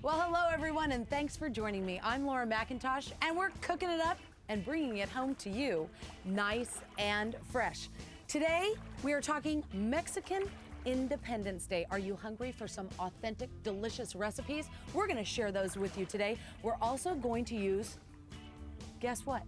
Well, hello everyone, and thanks for joining me. I'm Laura McIntosh, and we're cooking it up and bringing it home to you, nice and fresh. Today, we are talking Mexican Independence Day. Are you hungry for some authentic, delicious recipes? We're gonna share those with you today. We're also going to use, guess what?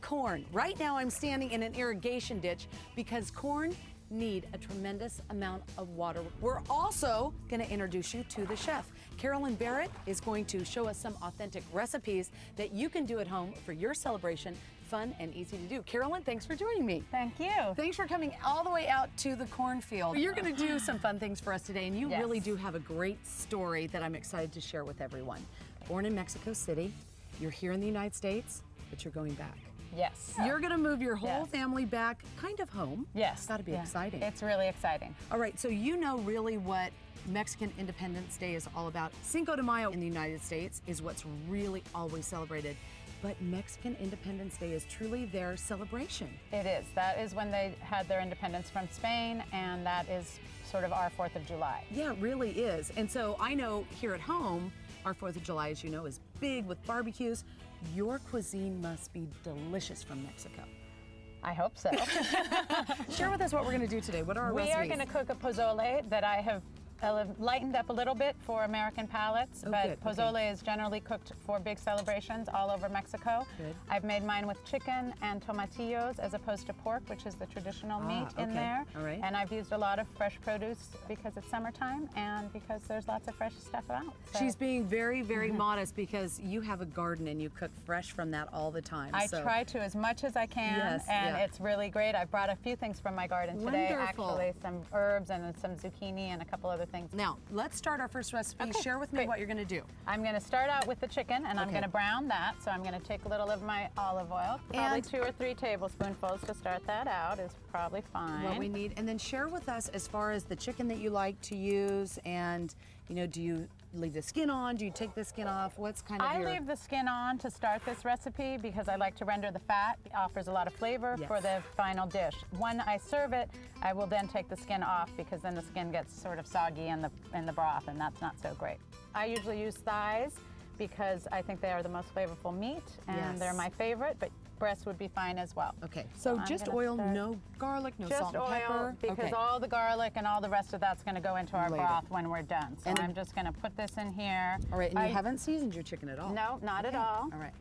Corn. Right now, I'm standing in an irrigation ditch because corn need a tremendous amount of water. We're also going to introduce you to the chef. Carolen Barrett is going to show us some authentic recipes that you can do at home for your celebration. Fun and easy to do. Carolen, thanks for joining me. Thank you. Thanks for coming all the way out to the cornfield. You're going to do some fun things for us today, and you Yes. really do have a great story that I'm excited to share with everyone. Born in Mexico City, you're here in the United States, but you're going back. Yes. You're gonna move your whole Yes. family back kind of home. Yes. It's gotta be Yeah. exciting. It's really exciting. All right, so you know really what Mexican Independence Day is all about. Cinco de Mayo in the United States is what's really always celebrated. But Mexican Independence Day is truly their celebration. It is. That is when they had their independence from Spain, and that is sort of our 4th of July. Yeah, it really is. And so I know here at home, our 4th of July, as you know, is big with barbecues. Your cuisine must be delicious from Mexico. I hope so. Share with us what we're gonna do today. What are our We recipes? are going to cook a pozole that I have lightened up a little bit for American palates, Oh, but good. pozole Okay. is generally cooked for big celebrations all over Mexico. Good. I've made mine with chicken and tomatillos as opposed to pork, which is the traditional meat in okay. there. All right. And I've used a lot of fresh produce because it's summertime and because there's lots of fresh stuff out. So She's being very, very modest because you have a garden and you cook fresh from that all the time. I so. try to as much as I can, Yes, and yeah. it's really great. I've brought a few things from my garden today, Wonderful. actually, some herbs and some zucchini and a couple other things. Now, let's start our first recipe. Okay, Share with me great. what you're going to do. I'm going to start out with the chicken, and I'm Okay. going to brown that. So I'm going to take a little of my olive oil, probably And- 2 or 3 tablespoonfuls to start that out is probably fine. What we need, and then share with us as far as the chicken that you like to use, and do you leave the skin on? Do you take the skin off? What's kind of I your... leave the skin on to start this recipe because I like to render the fat. It offers a lot of flavor Yes. for the final dish. When I serve it, I will then take the skin off because then the skin gets sort of soggy in the broth, and that's not so great. I usually use thighs because I think they are the most flavorful meat, and Yes. they're my favorite, but breast would be fine as well. Okay, so I'm just gonna oil, start- no garlic, no Just salt and oil, pepper? because Okay. all the garlic and all the rest of that's going to go into our Later. broth when we're done. So And- I'm just going to put this in here. All right, and you haven't seasoned your chicken at all? No, not at Okay. all. All right.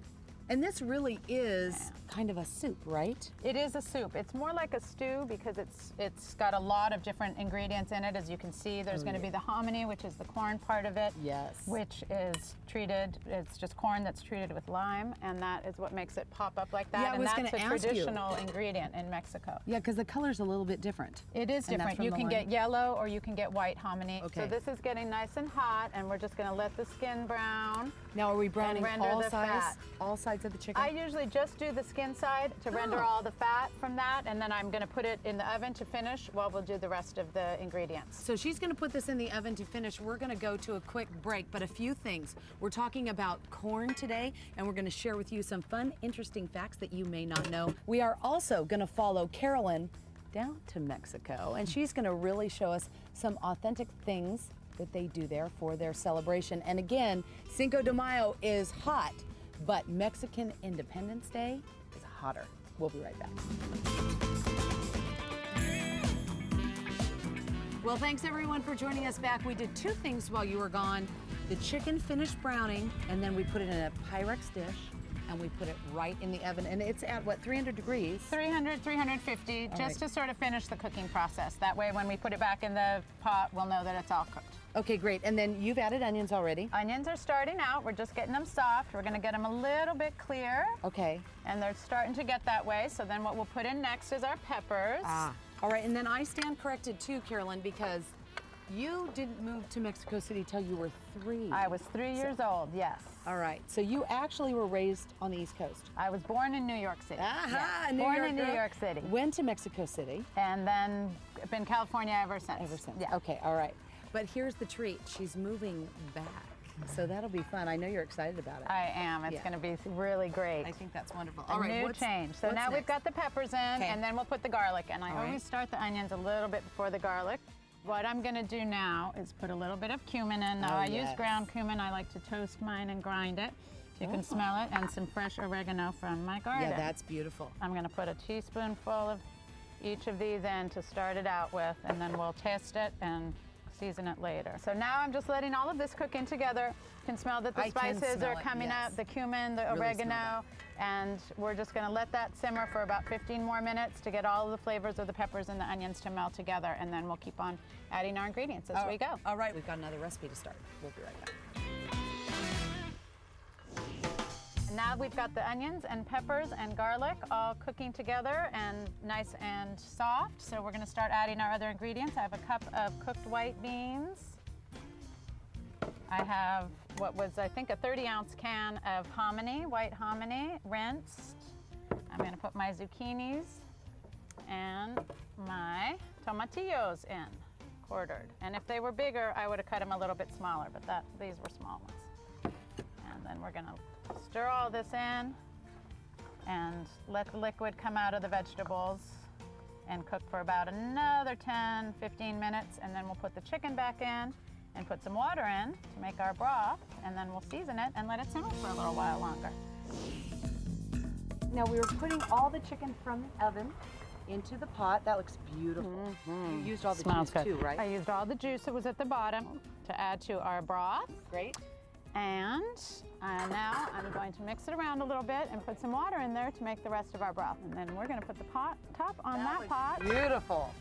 And this really is kind of a soup, right? It is a soup. It's more like a stew because it's got a lot of different ingredients in it. As you can see, there's going to be the hominy, which is the corn part of it. Yes. Which is treated, it's just corn that's treated with lime, and that is what makes it pop up like that. Yeah, I and was that's gonna a ask you. traditional ingredient in Mexico. Yeah, because the color's a little bit different. It is And that's different. from You the can lime? get yellow or you can get white hominy. Okay. So this is getting nice and hot, and we're just going to let the skin brown. Now, are we browning render all the sides? fat. All sides of the chicken? I usually just do the skin side to render Oh. all the fat from that, and then I'm going to put it in the oven to finish while we'll do the rest of the ingredients. So she's going to put this in the oven to finish. We're going to go to a quick break, but a few things. We're talking about corn today, and we're going to share with you some fun, interesting facts that you may not know. We are also going to follow Carolen down to Mexico, and she's going to really show us some authentic things that they do there for their celebration. And again, Cinco de Mayo is hot, but Mexican Independence Day is hotter. We'll be right back. Well, thanks everyone for joining us back. We did 2 things while you were gone. The chicken finished browning, and then we put it in a Pyrex dish, and we put it right in the oven. And it's at what, 300 degrees? 300, 350, just right. to sort of finish the cooking process. That way, when we put it back in the pot, we'll know that it's all cooked. Okay, great. And then you've added onions already. Onions are starting out. We're just getting them soft. We're going to get them a little bit clear, Okay. and they're starting to get that way. So then what we'll put in next is our peppers. All right, and then I stand corrected too, Carolen, because you didn't move to Mexico City till you were 3. I was 3 years old, yes. All right, so you actually were raised on the East Coast. I was born in New York City. Aha, Yes. New Born York in New girl. York City. Went to Mexico City. And then been California ever since. Ever since. Yeah. Okay, all right. But here's the treat. She's moving back. So that'll be fun. I know you're excited about it. I am. It's Yeah. going to be really great. I think that's wonderful. A All right, new change. So what's now we've next? got the peppers in, Okay. and then we'll put the garlic. And I All right. always start the onions a little bit before the garlic. What I'm gonna do now is put a little bit of cumin in. Now, I use ground cumin. I like to toast mine and grind it. So you can smell it, and some fresh oregano from my garden. Yeah, that's beautiful. I'm gonna put a teaspoonful of each of these in to start it out with, and then we'll taste it and season it later. So now I'm just letting all of this cook in together. You can smell that the spices are coming up, the cumin, the oregano, and we're just gonna let that simmer for about 15 more minutes to get all of the flavors of the peppers and the onions to melt together, and then we'll keep on adding our ingredients as we go. All right, we've got another recipe to start. We'll be right back. And now we've got the onions and peppers and garlic all cooking together and nice and soft. So we're gonna start adding our other ingredients. I have a cup of cooked white beans. I have what was, I think, a 30-ounce can of hominy, white hominy, rinsed. I'm gonna put my zucchinis and my tomatillos in, quartered. And if they were bigger, I would have cut them a little bit smaller, but these were small ones. And then we're gonna stir all this in and let the liquid come out of the vegetables and cook for about another 10, 15 minutes, and then we'll put the chicken back in and put some water in to make our broth, and then we'll season it and let it simmer for a little while longer. Now we were putting all the chicken from the oven into the pot. That looks beautiful. You used all the juice too, right? I used all the juice that was at the bottom to add to our broth. Great. And now I'm going to mix it around a little bit and put some water in there to make the rest of our broth. And then we're going to put the top on that pot. Beautiful.